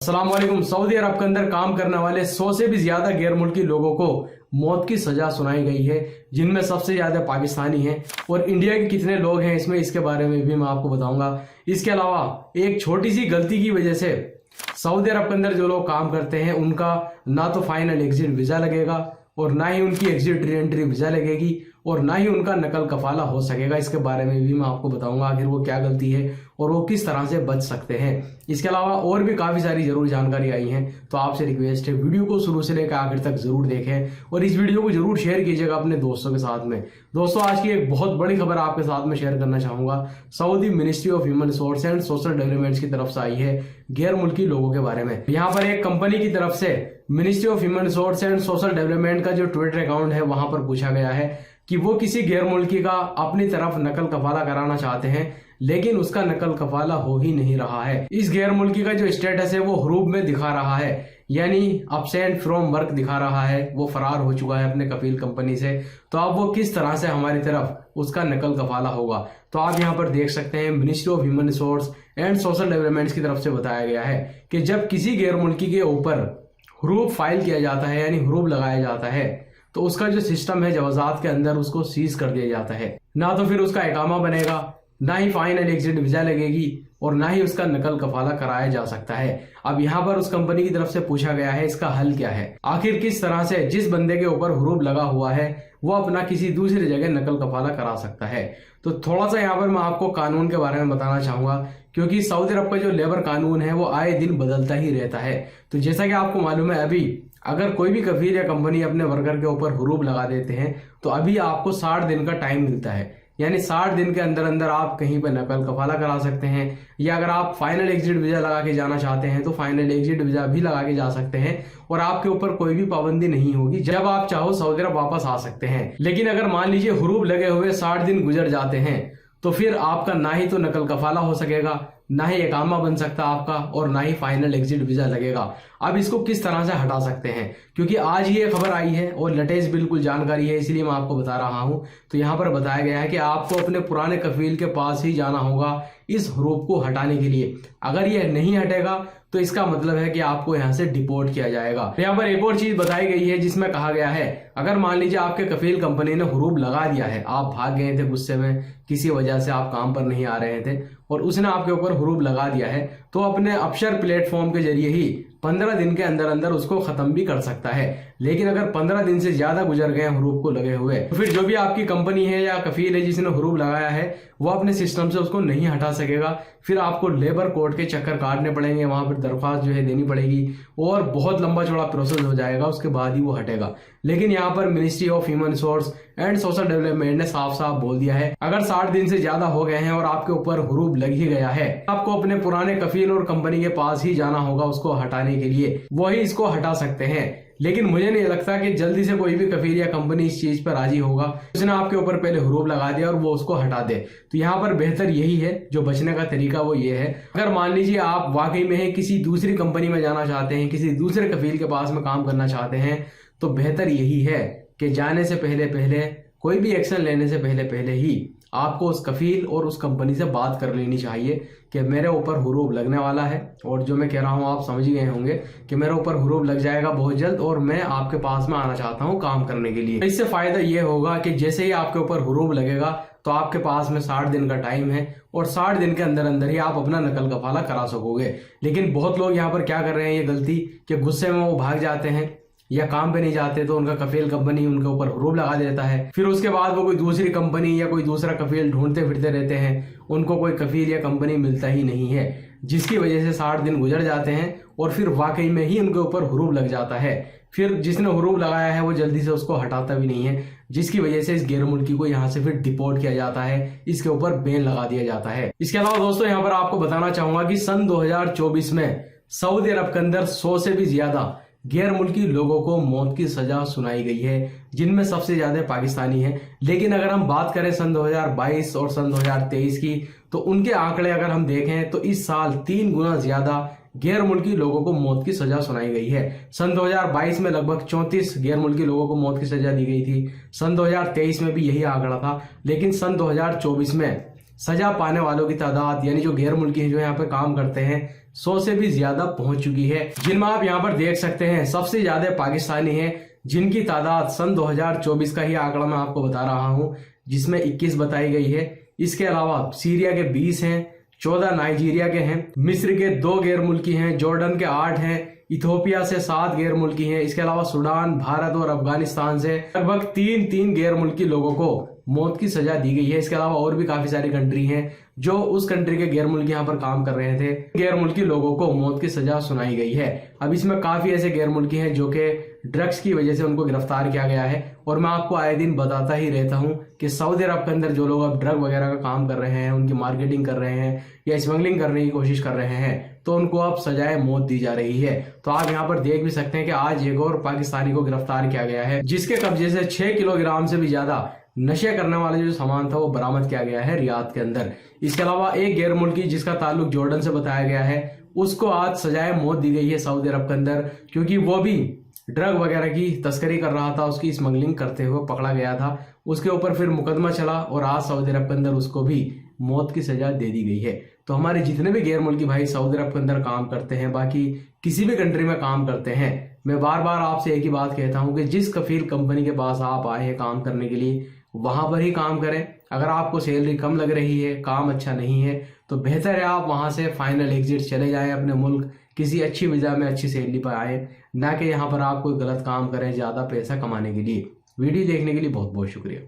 अस्सलाम वालेकुम। सऊदी अरब के अंदर काम करने वाले 100 से भी ज्यादा गैर मुल्की लोगों को मौत की सजा सुनाई गई है, जिनमें सबसे ज्यादा पाकिस्तानी हैं। और इंडिया के कितने लोग हैं इसमें, इसके बारे में भी मैं आपको बताऊंगा। इसके अलावा एक छोटी सी गलती की वजह से सऊदी अरब के अंदर जो लोग काम करते हैं उनका ना तो फाइनल एग्जिट वीजा लगेगा और ना ही उनकी एग्जिट री एंट्री वीजा लगेगी और ना ही उनका नकल कफाला हो सकेगा। इसके बारे में भी मैं आपको बताऊंगा आखिर वो क्या गलती है और वो किस तरह से बच सकते हैं। इसके अलावा और भी काफी सारी जरूरी जानकारी आई है, तो आपसे रिक्वेस्ट है वीडियो को शुरू से लेकर आखिर तक जरूर देखें और इस वीडियो को जरूर शेयर कीजिएगा अपने दोस्तों के साथ में। दोस्तों, आज की एक बहुत बड़ी खबर आपके साथ में शेयर करना चाहूंगा। Saudi ministry of human resource and social development की तरफ से आई है गैर मुल्की लोगों के बारे में। यहाँ पर एक कंपनी की तरफ से ministry of human resource and social development का जो ट्विटर अकाउंट है वहां पर पूछा गया है कि वो किसी गैर मुल्की का अपनी तरफ नकल कफाला कराना चाहते हैं, लेकिन उसका नकल कफाला हो ही नहीं रहा है। इस गैर मुल्की का जो स्टेटस है वो हरूब में दिखा रहा है, यानी अब्सेंट फ्रॉम वर्क दिखा रहा है, वो फरार हो चुका है अपने कफील कंपनी से। तो अब वो किस तरह से हमारी तरफ उसका नकल कफाला होगा, तो आप यहाँ पर देख सकते हैं ministry of human resource and social development की तरफ से बताया गया है कि जब किसी गैर मुल्की के ऊपर हरूब फाइल किया जाता है, यानी हरूब लगाया जाता है, तो उसका जो सिस्टम है जवाजात के अंदर उसको सीज कर दिया जाता है। ना तो फिर उसका इकामा बनेगा, ना ही फाइनल एग्जिट वीजा लगेगी और ना ही उसका नकल कफाला कराया जा सकता है। अब यहाँ पर उस कंपनी की तरफ से पूछा गया है इसका हल क्या है। आखिर किस तरह से जिस बंदे के ऊपर हरूब लगा हुआ है वो अपना किसी दूसरी जगह नकल कफाला करा सकता है। तो थोड़ा सा यहाँ पर मैं आपको कानून के बारे में बताना चाहूंगा, क्योंकि सऊदी अरब का जो लेबर कानून है वो आए दिन बदलता ही रहता है। तो जैसा कि आपको मालूम है, अभी अगर कोई भी कफील या कंपनी अपने वर्कर के ऊपर हरूब लगा देते हैं तो अभी आपको 60 दिन का टाइम मिलता है, यानी 60 दिन के अंदर अंदर आप कहीं पर नकल कफाला करा सकते हैं। या अगर आप फाइनल एग्जिट वीजा लगा के जाना चाहते हैं तो फाइनल एग्जिट वीजा भी लगा के जा सकते हैं और आपके ऊपर कोई भी पाबंदी नहीं होगी। जब आप चाहो सऊदी अरब वापस आ सकते हैं। लेकिन अगर मान लीजिए हरूब लगे हुए 60 दिन गुजर जाते हैं तो फिर आपका ना ही तो नकल कफाला हो सकेगा, ना ही इकामा बन सकता आपका और ना ही फाइनल एग्जिट वीजा लगेगा। अब इसको किस तरह से हटा सकते हैं, क्योंकि आज ये खबर आई है और लेटेस्ट बिल्कुल जानकारी है, इसलिए मैं आपको बता रहा हूं। तो यहाँ पर बताया गया है कि आपको अपने पुराने कफील के पास ही जाना होगा इस हरूब को हटाने के लिए। अगर ये नहीं हटेगा तो इसका मतलब है कि आपको यहाँ से डिपोर्ट किया जाएगा। यहाँ पर एक और चीज बताई गई है जिसमें कहा गया है, अगर मान लीजिए आपके कफील कंपनी ने हरूब लगा दिया है, आप भाग गए थे गुस्से में, किसी वजह से आप काम पर नहीं आ रहे थे और उसने आपके ऊपर हरूब लगा दिया है, तो अपने अफसर प्लेटफॉर्म के जरिए ही 15 दिन के अंदर अंदर उसको खत्म भी कर सकता है। लेकिन अगर 15 दिन से ज्यादा गुजर गए हरूब को लगे हुए, तो फिर जो भी आपकी कंपनी है या कफील है जिसने हरूब लगाया है वो अपने सिस्टम से उसको नहीं हटा सकेगा। फिर आपको लेबर कोर्ट के चक्कर काटने पड़ेंगे, वहां पर दरख्वास्त जो है देनी पड़ेगी और बहुत लंबा चौड़ा प्रोसेस हो जाएगा, उसके बाद ही वो हटेगा। लेकिन यहाँ पर ministry of human resource and social development ने साफ साफ बोल दिया है, अगर 60 दिन से ज्यादा हो गए हैं और आपके ऊपर हरूब लग ही गया है, आपको अपने पुराने कफील और कंपनी के पास ही जाना होगा उसको हटाने के लिए, वही इसको हटा सकते हैं। लेकिन मुझे नहीं लगता कि जल्दी से कोई भी कफील या कंपनी इस चीज पर राजी होगा। उसने आपके ऊपर पहले हरूब लगा दिया और वो उसको हटा दे। तो यहाँ पर बेहतर यही है, जो बचने का तरीका वो ये है, अगर मान लीजिए आप वाकई में किसी दूसरी कंपनी में जाना चाहते हैं, किसी दूसरे कफील के पास में काम करना चाहते हैं, तो बेहतर यही है कि जाने से पहले पहले, कोई भी एक्शन लेने से पहले पहले ही आपको उस कफील और उस कंपनी से बात कर लेनी चाहिए कि मेरे ऊपर हरूब लगने वाला है। और जो मैं कह रहा हूं आप समझ गए होंगे कि मेरे ऊपर हरूब लग जाएगा बहुत जल्द और मैं आपके पास में आना चाहता हूं काम करने के लिए। इससे फायदा ये होगा कि जैसे ही आपके ऊपर हरूब लगेगा तो आपके पास में 60 दिन का टाइम है और 60 दिन के अंदर अंदर ही आप अपना नकल कफाला करा सकोगे। लेकिन बहुत लोग यहाँ पर क्या कर रहे हैं, ये गलती कि गुस्से में वो भाग जाते हैं या काम पे नहीं जाते तो उनका कफील कंपनी उनके ऊपर हरूब लगा देता है। फिर उसके बाद वो कोई दूसरी कंपनी या कोई दूसरा कफील ढूंढते फिरते रहते हैं, उनको कोई कफील या कंपनी मिलता ही नहीं है, जिसकी वजह से 60 दिन गुजर जाते हैं और फिर वाकई में ही उनके ऊपर हरूब लग जाता है। फिर जिसने हरूब लगाया है वो जल्दी से उसको हटाता भी नहीं है, जिसकी वजह से इस गैर मुल्की को यहाँ से फिर डिपोर्ट किया जाता है, इसके ऊपर बैन लगा दिया जाता है। इसके अलावा दोस्तों यहाँ पर आपको बताना चाहूंगा कि सन 2024 में सऊदी अरब के अंदर 100 से भी ज्यादा गैर मुल्की लोगों को मौत की सजा सुनाई गई है, जिनमें सबसे ज्यादा पाकिस्तानी हैं। लेकिन अगर हम बात करें सन 2022 और सन 2023 की, तो उनके आंकड़े अगर हम देखें तो इस साल 3 गुना ज्यादा गैर मुल्की लोगों को मौत की सजा सुनाई गई है। सन 2022 में लगभग 34 गैर मुल्की लोगों को मौत की सजा दी गई थी। सन 2023 में भी यही आंकड़ा था। लेकिन सन 2024 में सजा पाने वालों की तादाद, यानी जो गैर मुल्की जो यहाँ पे काम करते हैं, 100 से भी ज्यादा पहुंच चुकी है, जिनमें आप यहाँ पर देख सकते हैं सबसे ज्यादा पाकिस्तानी हैं, जिनकी तादाद सन 2024 का ही आंकड़ा मैं आपको बता रहा हूं, जिसमें 21 बताई गई है। इसके अलावा सीरिया के 20 हैं, 14 नाइजीरिया के हैं, मिस्र के 2 गैर मुल्की हैं, जॉर्डन के 8 हैं, इथोपिया से 7 गैर मुल्की हैं। इसके अलावा सूडान, भारत और अफगानिस्तान से लगभग 3 गैर मुल्की लोगों को मौत की सजा दी गई है। इसके अलावा और भी काफी सारी कंट्री हैं जो उस कंट्री के गैर मुल्की यहाँ पर काम कर रहे थे, गैर मुल्की लोगों को मौत की सजा सुनाई गई है। अब इसमें काफी ऐसे गैर मुल्की हैं जो कि ड्रग्स की वजह से उनको गिरफ्तार किया गया है, और मैं आपको आए दिन बताता ही रहता हूं कि सऊदी अरब के अंदर जो लोग अब ड्रग वगैरह का काम कर रहे हैं, उनकी मार्केटिंग कर रहे हैं या स्मगलिंग करने की कोशिश कर रहे हैं, तो उनको अब सजाए मौत दी जा रही है। तो आप यहाँ पर देख भी सकते हैं कि आज एक और पाकिस्तानी को गिरफ्तार किया गया है, जिसके कब्जे से 6 किलोग्राम से भी ज्यादा नशे करने वाला जो सामान था वो बरामद किया गया है रियाद के अंदर। इसके अलावा एक गैर मुल्की जिसका ताल्लुक जॉर्डन से बताया गया है, उसको आज सजाए मौत दी गई है सऊदी अरब के अंदर, क्योंकि वो भी ड्रग वगैरह की तस्करी कर रहा था, उसकी स्मगलिंग करते हुए पकड़ा गया था। उसके ऊपर फिर मुकदमा चला और आज सऊदी अरब के अंदर उसको भी मौत की सजा दे दी गई है। तो हमारे जितने भी गैर मुल्की भाई सऊदी अरब के अंदर काम करते हैं, बाकी किसी भी कंट्री में काम करते हैं, मैं बार बार आपसे एक ही बात कहता हूं कि जिस कफील कंपनी के पास आप आए हैं काम करने के लिए, वहां पर ही काम करें। अगर आपको सैलरी कम लग रही है, काम अच्छा नहीं है, तो बेहतर है आप वहां से फाइनल एग्जिट चले जाएं अपने मुल्क, किसी अच्छी वीजा में अच्छी सैलरी पर आए, ना कि यहाँ पर आप कोई गलत काम करें ज्यादा पैसा कमाने के लिए। वीडियो देखने के लिए बहुत बहुत शुक्रिया।